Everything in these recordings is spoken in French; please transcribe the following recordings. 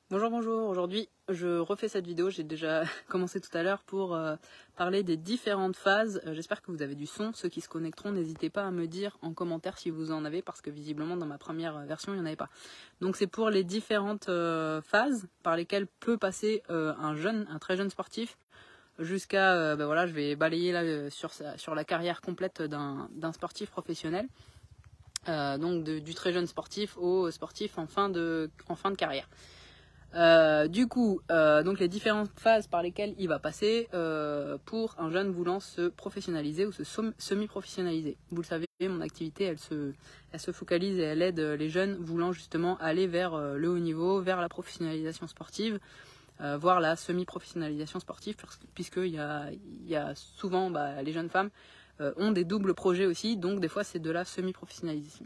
Bonjour, bonjour. Aujourd'hui, je refais cette vidéo. J'ai déjà commencé tout à l'heure pour parler des différentes phases. J'espère que vous avez du son. Ceux qui se connecteront, n'hésitez pas à me dire en commentaire si vous en avez, parce que visiblement dans ma première version, il n'y en avait pas. Donc c'est pour les différentes phases par lesquelles peut passer un très jeune sportif, jusqu'à, voilà, je vais balayer là sur la carrière complète d'un sportif professionnel. Donc du très jeune sportif au sportif en fin de carrière. Donc les différentes phases par lesquelles il va passer pour un jeune voulant se professionnaliser ou se semi-professionnaliser. Vous le savez, mon activité, elle se focalise et elle aide les jeunes voulant justement aller vers le haut niveau, vers la professionnalisation sportive, voire la semi-professionnalisation sportive, puisqu'il y a souvent, les jeunes femmes ont des doubles projets aussi, donc des fois c'est de la semi-professionnalisation.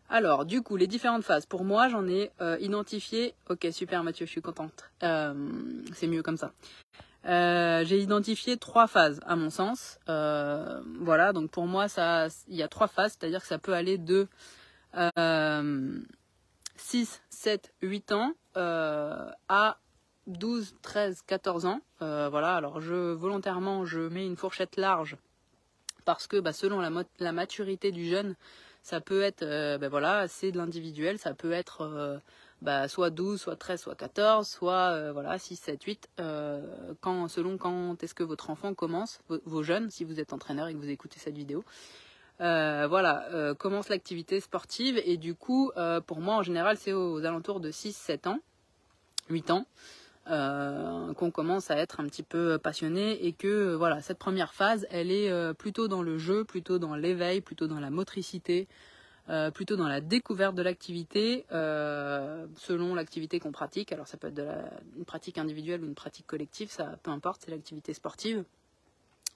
Alors, du coup, les différentes phases. Pour moi, j'en ai identifié... Ok, super Mathieu, je suis contente. C'est mieux comme ça. J'ai identifié 3 phases, à mon sens. Voilà, donc pour moi, il y a 3 phases, c'est-à-dire que ça peut aller de 6, 7, 8 ans à 12, 13, 14 ans. Voilà, alors volontairement, je mets une fourchette large parce que selon la maturité du jeune, ça peut être, c'est de l'individuel, ça peut être soit 12, soit 13, soit 14, soit 6, 7, 8, selon quand est-ce que votre enfant commence, vos jeunes, si vous êtes entraîneur et que vous écoutez cette vidéo, commence l'activité sportive. Et du coup, pour moi, en général, c'est aux alentours de 6, 7 ans, 8 ans, qu'on commence à être un petit peu passionné, et que voilà, cette première phase, elle est plutôt dans le jeu, plutôt dans l'éveil, plutôt dans la motricité, plutôt dans la découverte de l'activité, selon l'activité qu'on pratique. Alors ça peut être une pratique individuelle ou une pratique collective, ça peu importe, c'est l'activité sportive.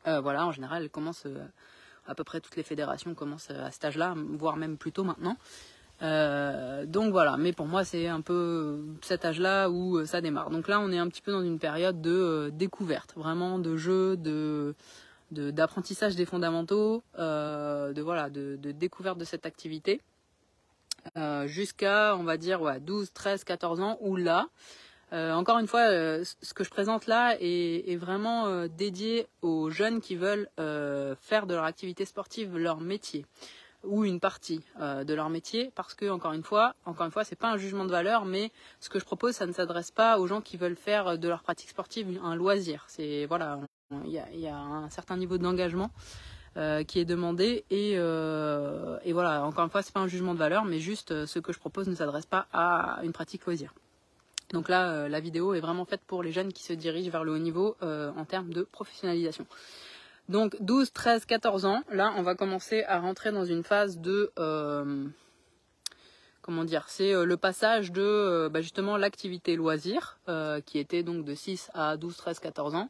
Voilà, en général, elle commence, à peu près toutes les fédérations commencent à cet âge-là, voire même plus tôt maintenant. Donc voilà, mais pour moi c'est un peu cet âge-là où ça démarre. Donc là on est un petit peu dans une période de découverte, vraiment de jeu, d'apprentissage des fondamentaux, de découverte de cette activité, jusqu'à on va dire 12, 13, 14 ans, où là, encore une fois, ce que je présente là est vraiment dédié aux jeunes qui veulent faire de leur activité sportive leur métier, ou une partie de leur métier, parce que encore une fois, c'est pas un jugement de valeur, mais ce que je propose, ça ne s'adresse pas aux gens qui veulent faire de leur pratique sportive un loisir. C'est voilà, il y a un certain niveau d'engagement qui est demandé, et voilà, encore une fois, c'est pas un jugement de valeur, mais juste ce que je propose ne s'adresse pas à une pratique loisir. Donc là, la vidéo est vraiment faite pour les jeunes qui se dirigent vers le haut niveau en termes de professionnalisation. Donc 12, 13, 14 ans, là on va commencer à rentrer dans une phase de... c'est le passage de justement l'activité loisir, qui était donc de 6 à 12, 13, 14 ans,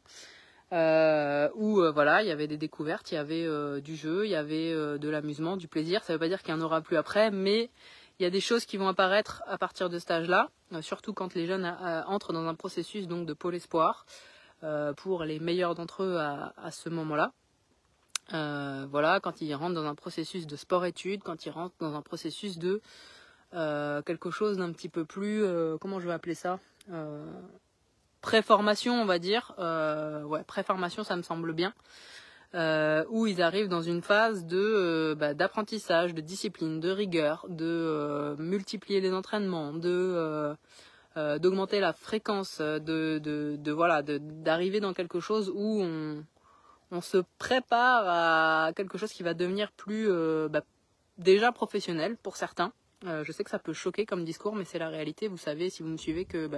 où il y avait des découvertes, il y avait du jeu, il y avait de l'amusement, du plaisir. Ça ne veut pas dire qu'il n'y en aura plus après, mais il y a des choses qui vont apparaître à partir de cet âge-là, surtout quand les jeunes entrent dans un processus donc de pôle espoir, pour les meilleurs d'entre eux à ce moment-là. Quand ils rentrent dans un processus de sport-études, quand ils rentrent dans un processus de quelque chose d'un petit peu plus, comment je vais appeler ça, pré-formation, on va dire. Pré-formation, ça me semble bien. Où ils arrivent dans une phase d'apprentissage, de discipline, de rigueur, de multiplier les entraînements, d'augmenter la fréquence, d'arriver dans quelque chose où on se prépare à quelque chose qui va devenir plus déjà professionnel pour certains. Je sais que ça peut choquer comme discours, mais c'est la réalité. Vous savez, si vous me suivez, que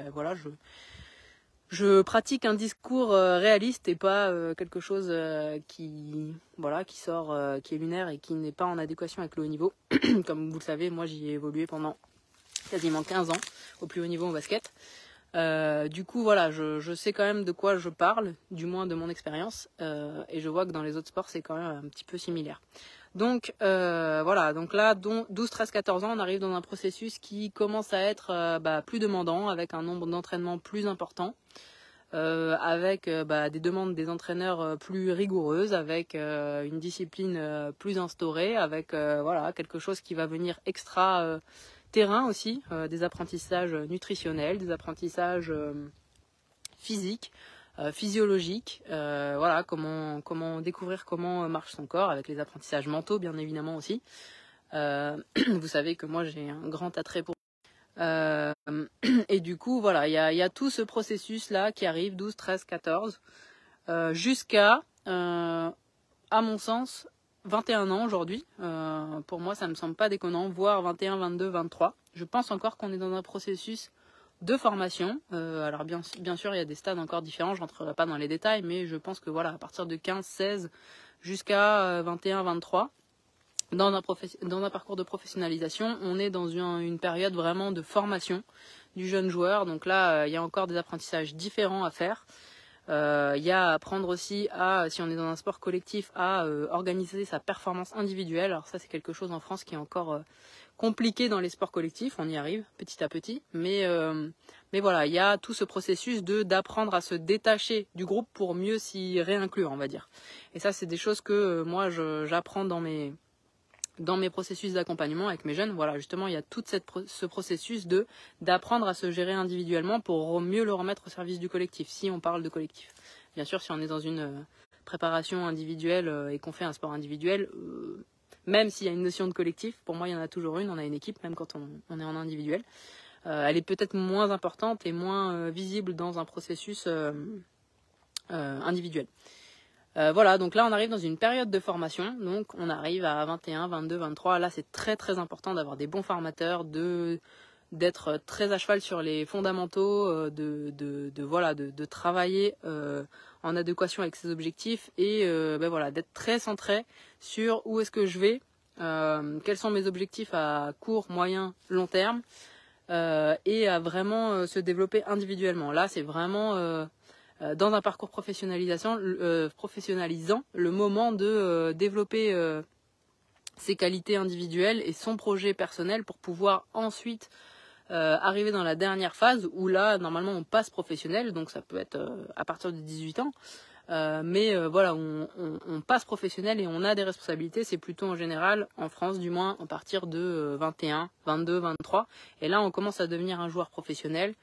je pratique un discours réaliste, et pas quelque chose qui sort, qui est lunaire et qui n'est pas en adéquation avec le haut niveau. Comme vous le savez, moi j'y ai évolué pendant quasiment 15 ans au plus haut niveau en basket. Du coup, voilà, je sais quand même de quoi je parle, du moins de mon expérience, et je vois que dans les autres sports, c'est quand même un petit peu similaire. Donc, donc là, 12, 13, 14 ans, on arrive dans un processus qui commence à être plus demandant, avec un nombre d'entraînements plus important, avec des demandes des entraîneurs plus rigoureuses, avec une discipline plus instaurée, avec quelque chose qui va venir terrain aussi, des apprentissages nutritionnels, des apprentissages physiques, physiologiques, voilà, comment découvrir comment marche son corps, avec les apprentissages mentaux bien évidemment aussi. Vous savez que moi j'ai un grand attrait pour et du coup voilà, il y a tout ce processus là qui arrive, 12, 13, 14, jusqu'à à mon sens 21 ans aujourd'hui. Pour moi ça me semble pas déconnant, voire 21, 22, 23. Je pense encore qu'on est dans un processus de formation. Alors bien sûr il y a des stades encore différents, je rentrerai pas dans les détails, mais je pense que voilà, à partir de 15, 16 jusqu'à 21, 23, dans un parcours de professionnalisation, on est dans une période vraiment de formation du jeune joueur. Donc là, il y a encore des apprentissages différents à faire. Il y a à apprendre aussi à, si on est dans un sport collectif, à organiser sa performance individuelle. Alors ça, c'est quelque chose en France qui est encore compliqué dans les sports collectifs. On y arrive petit à petit. Mais voilà, il y a tout ce processus d'apprendre à se détacher du groupe pour mieux s'y réinclure, on va dire. Et ça, c'est des choses que moi, j'apprends dans mes processus d'accompagnement avec mes jeunes. Voilà, justement, il y a tout ce processus d'apprendre à se gérer individuellement pour mieux le remettre au service du collectif, si on parle de collectif. Bien sûr, si on est dans une préparation individuelle et qu'on fait un sport individuel, même s'il y a une notion de collectif, pour moi, il y en a toujours une, on a une équipe, même quand on est en individuel. Elle est peut-être moins importante et moins visible dans un processus individuel. Voilà, donc là on arrive dans une période de formation, donc on arrive à 21, 22, 23, là c'est très très important d'avoir des bons formateurs, d'être très à cheval sur les fondamentaux, de travailler en adéquation avec ses objectifs et voilà, d'être très centré sur où est-ce que je vais, quels sont mes objectifs à court, moyen, long terme, et à vraiment se développer individuellement. Là c'est vraiment dans un parcours professionnalisant, le moment de développer ses qualités individuelles et son projet personnel pour pouvoir ensuite arriver dans la dernière phase où là, normalement, on passe professionnel, donc ça peut être à partir de 18 ans. Voilà, on passe professionnel et on a des responsabilités, c'est plutôt en général, en France du moins, à partir de 21, 22, 23. Et là, on commence à devenir un joueur professionnel.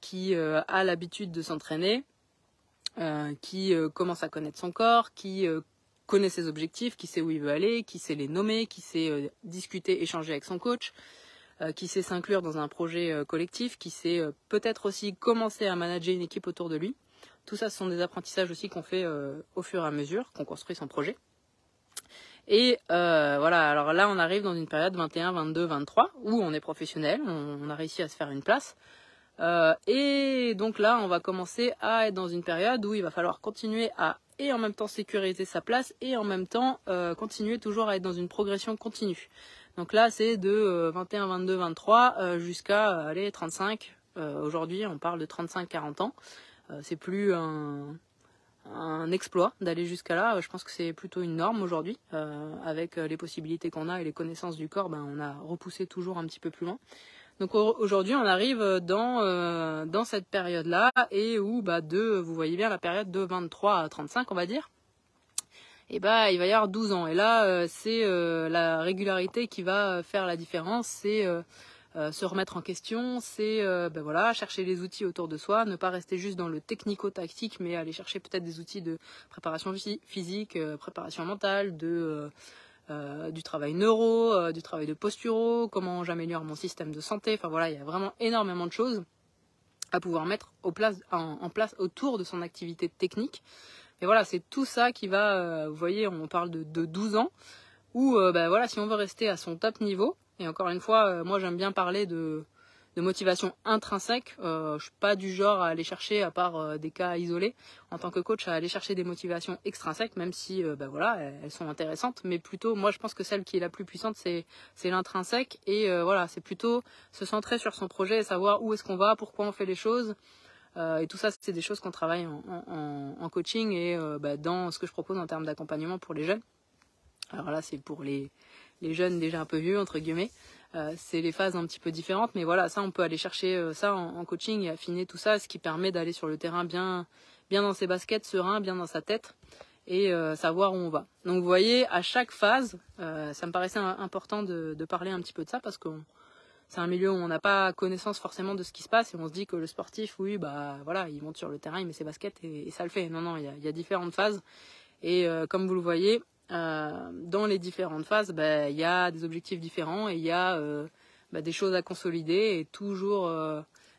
Qui a l'habitude de s'entraîner, qui commence à connaître son corps, qui connaît ses objectifs, qui sait où il veut aller, qui sait les nommer, qui sait discuter, échanger avec son coach, qui sait s'inclure dans un projet collectif, qui sait peut-être aussi commencer à manager une équipe autour de lui. Tout ça, ce sont des apprentissages aussi qu'on fait au fur et à mesure, qu'on construit son projet. Et voilà, alors là, on arrive dans une période 21, 22, 23, où on est professionnel, on a réussi à se faire une place. Et donc là, on va commencer à être dans une période où il va falloir continuer à et en même temps sécuriser sa place et en même temps continuer toujours à être dans une progression continue. Donc là, c'est de 21, 22, 23 jusqu'à 35. Aujourd'hui, on parle de 35-40 ans. C'est plus un exploit d'aller jusqu'à là. Je pense que c'est plutôt une norme aujourd'hui. Avec les possibilités qu'on a et les connaissances du corps, on a repoussé toujours un petit peu plus loin. Donc aujourd'hui, on arrive dans cette période-là et où vous voyez bien la période de 23 à 35, on va dire. Et il va y avoir 12 ans. Et là, c'est la régularité qui va faire la différence. C'est se remettre en question, c'est voilà, chercher les outils autour de soi, ne pas rester juste dans le technico-tactique, mais aller chercher peut-être des outils de préparation physique, préparation mentale, du travail neuro, du travail de posturo, comment j'améliore mon système de santé. Enfin voilà, il y a vraiment énormément de choses à pouvoir mettre en place autour de son activité technique. Et voilà, c'est tout ça qui va, vous voyez, on parle de 12 ans, où voilà, si on veut rester à son top niveau, et encore une fois, moi j'aime bien parler de motivation intrinsèque. Je suis pas du genre à aller chercher, à part des cas isolés, en tant que coach, à aller chercher des motivations extrinsèques, même si voilà, elles sont intéressantes, mais plutôt, moi je pense que celle qui est la plus puissante, c'est l'intrinsèque, et voilà, c'est plutôt se centrer sur son projet et savoir où est-ce qu'on va, pourquoi on fait les choses. Et tout ça, c'est des choses qu'on travaille en coaching et dans ce que je propose en termes d'accompagnement pour les jeunes. Alors là, c'est pour les jeunes déjà un peu vieux, entre guillemets. C'est les phases un petit peu différentes, mais voilà, ça, on peut aller chercher ça en coaching et affiner tout ça, ce qui permet d'aller sur le terrain bien dans ses baskets, serein, bien dans sa tête, et savoir où on va. Donc vous voyez, à chaque phase, ça me paraissait important de parler un petit peu de ça, parce qu'on c'est un milieu où on n'a pas connaissance forcément de ce qui se passe et on se dit que le sportif, oui, voilà, il monte sur le terrain, il met ses baskets et ça le fait. Non, il y a différentes phases et comme vous le voyez, dans les différentes phases, il y a des objectifs différents et il y a des choses à consolider et toujours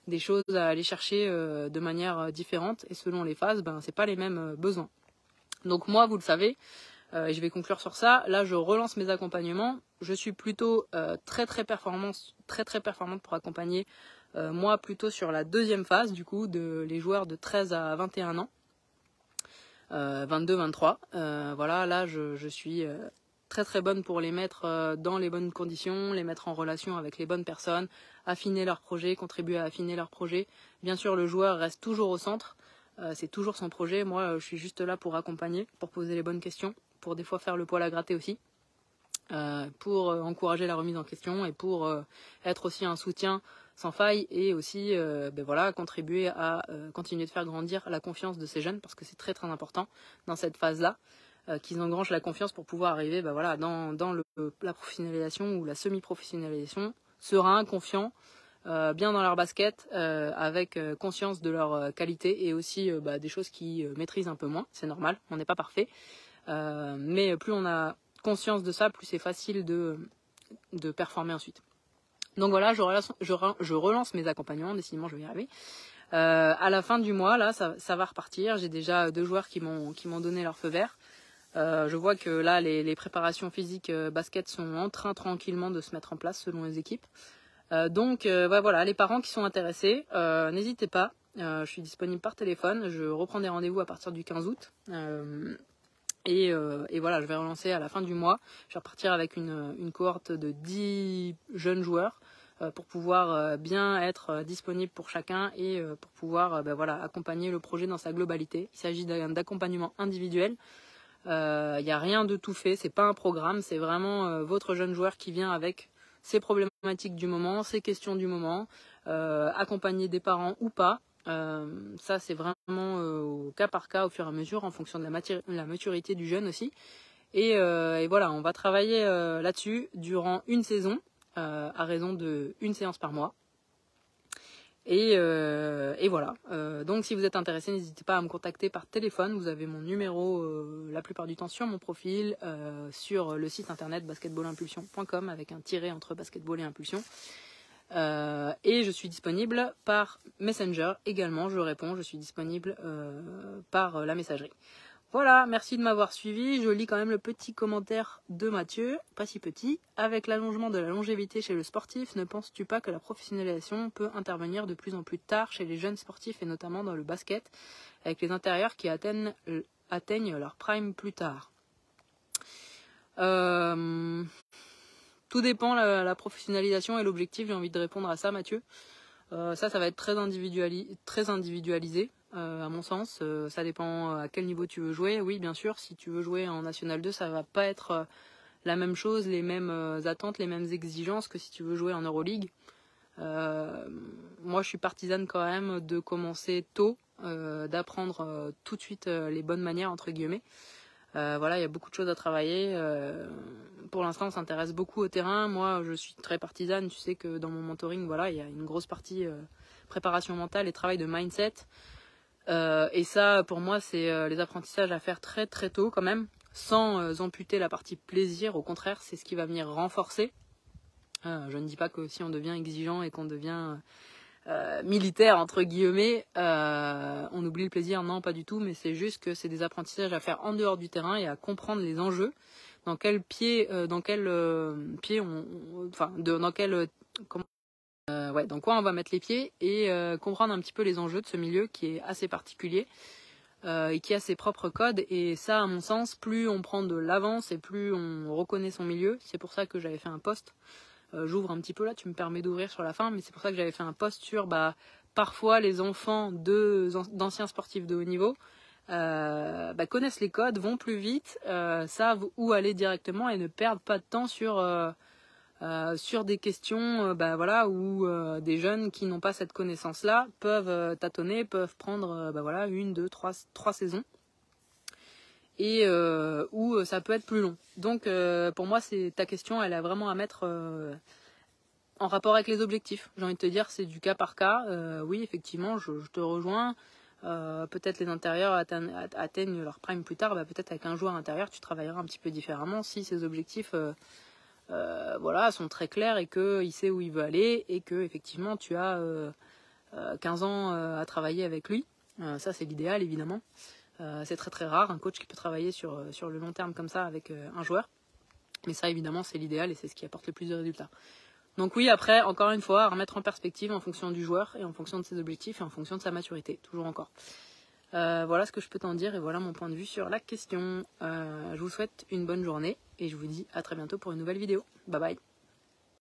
des choses à aller chercher de manière différente et selon les phases, c'est pas les mêmes besoins. Donc moi, vous le savez, et je vais conclure sur ça. Là, je relance mes accompagnements. Je suis plutôt très performante pour accompagner moi plutôt sur la deuxième phase du coup de les joueurs de 13 à 21 ans, 22, 23. Voilà, là je suis très bonne pour les mettre dans les bonnes conditions, les mettre en relation avec les bonnes personnes, affiner leur projet, contribuer à affiner leur projet. Bien sûr, le joueur reste toujours au centre. C'est toujours son projet. Moi, je suis juste là pour accompagner, pour poser les bonnes questions, pour des fois faire le poil à gratter aussi, pour encourager la remise en question et pour être aussi un soutien sans faille et aussi voilà, contribuer à continuer de faire grandir la confiance de ces jeunes parce que c'est très important dans cette phase-là qu'ils engrangent la confiance pour pouvoir arriver voilà, dans la professionnalisation ou la semi-professionnalisation serein, confiant, bien dans leur basket, avec conscience de leur qualité et aussi des choses qu'ils maîtrisent un peu moins. C'est normal, on n'est pas parfait. Mais plus on a conscience de ça, plus c'est facile de performer ensuite. Donc voilà, je relance mes accompagnements, décidément je vais y arriver. À la fin du mois, là, ça va repartir. J'ai déjà 2 joueurs qui m'ont donné leur feu vert. Je vois que là, les préparations physiques basket sont en train tranquillement de se mettre en place selon les équipes. Donc voilà, les parents qui sont intéressés, n'hésitez pas. Je suis disponible par téléphone. Je reprends des rendez-vous à partir du 15 août. Et voilà, je vais relancer à la fin du mois. Je vais repartir avec une cohorte de 10 jeunes joueurs pour pouvoir bien être disponible pour chacun et pour pouvoir voilà, accompagner le projet dans sa globalité. Il s'agit d'accompagnement individuel. Il n'y a rien de tout fait, c'est pas un programme, c'est vraiment votre jeune joueur qui vient avec ses problématiques du moment, ses questions du moment, accompagner des parents ou pas. Ça c'est vraiment au cas par cas au fur et à mesure en fonction de la maturité du jeune aussi et voilà, on va travailler là-dessus durant une saison à raison de 1 séance par mois et voilà, donc si vous êtes intéressé, n'hésitez pas à me contacter par téléphone. Vous avez mon numéro la plupart du temps sur mon profil, sur le site internet basketballimpulsion.com avec un tiret entre basketball et impulsion. Et je suis disponible par Messenger également, je réponds, je suis disponible par la messagerie. Voilà, merci de m'avoir suivi. Je lis quand même le petit commentaire de Mathieu, pas si petit. Avec l'allongement de la longévité chez le sportif, ne penses-tu pas que la professionnalisation peut intervenir de plus en plus tard chez les jeunes sportifs et notamment dans le basket, avec les intérieurs qui atteignent leur prime plus tard? Tout dépend la professionnalisation et l'objectif, j'ai envie de répondre à ça, Mathieu. Ça va être très individualisé, à mon sens. Ça dépend à quel niveau tu veux jouer. Oui, bien sûr, si tu veux jouer en National 2, ça va pas être la même chose, les mêmes attentes, les mêmes exigences que si tu veux jouer en Euroleague. Moi, je suis partisane quand même de commencer tôt, d'apprendre tout de suite les bonnes manières, entre guillemets. Voilà, il y a beaucoup de choses à travailler. Pour l'instant, on s'intéresse beaucoup au terrain. Moi, je suis très partisane. Tu sais que dans mon mentoring, voilà, il y a une grosse partie préparation mentale et travail de mindset. Et ça, pour moi, c'est les apprentissages à faire très très tôt quand même, sans amputer la partie plaisir. Au contraire, c'est ce qui va venir renforcer. Je ne dis pas que si on devient exigeant et qu'on devient militaire entre guillemets, on oublie le plaisir. Non, pas du tout, mais c'est juste que c'est des apprentissages à faire en dehors du terrain et à comprendre les enjeux, dans quel pied dans quel dans quoi on va mettre les pieds et comprendre un petit peu les enjeux de ce milieu qui est assez particulier et qui a ses propres codes. Et ça, à mon sens, plus on prend de l'avance et plus on reconnaît son milieu. C'est pour ça que j'avais fait un post. J'ouvre un petit peu là, tu me permets d'ouvrir sur la fin, mais c'est pour ça que j'avais fait un post sur parfois les enfants d'anciens sportifs de haut niveau connaissent les codes, vont plus vite, savent où aller directement et ne perdent pas de temps sur des questions voilà, où des jeunes qui n'ont pas cette connaissance-là peuvent tâtonner, peuvent prendre 1, 2, 3 saisons. Et où ça peut être plus long. Donc pour moi, ta question, elle a vraiment à mettre en rapport avec les objectifs. J'ai envie de te dire, c'est du cas par cas. Oui, effectivement, je te rejoins. Peut-être les intérieurs atteignent leur prime plus tard. Peut-être avec un joueur intérieur, tu travailleras un petit peu différemment si ces objectifs voilà, sont très clairs et qu'il sait où il veut aller et que effectivement tu as 15 ans à travailler avec lui. Ça, c'est l'idéal, évidemment. C'est très très rare, un coach qui peut travailler sur le long terme comme ça avec un joueur. Mais ça, évidemment, c'est l'idéal et c'est ce qui apporte le plus de résultats. Donc oui, après, encore une fois, à remettre en perspective en fonction du joueur et en fonction de ses objectifs et en fonction de sa maturité, toujours encore. Voilà ce que je peux t'en dire et voilà mon point de vue sur la question. Je vous souhaite une bonne journée et je vous dis à très bientôt pour une nouvelle vidéo. Bye bye.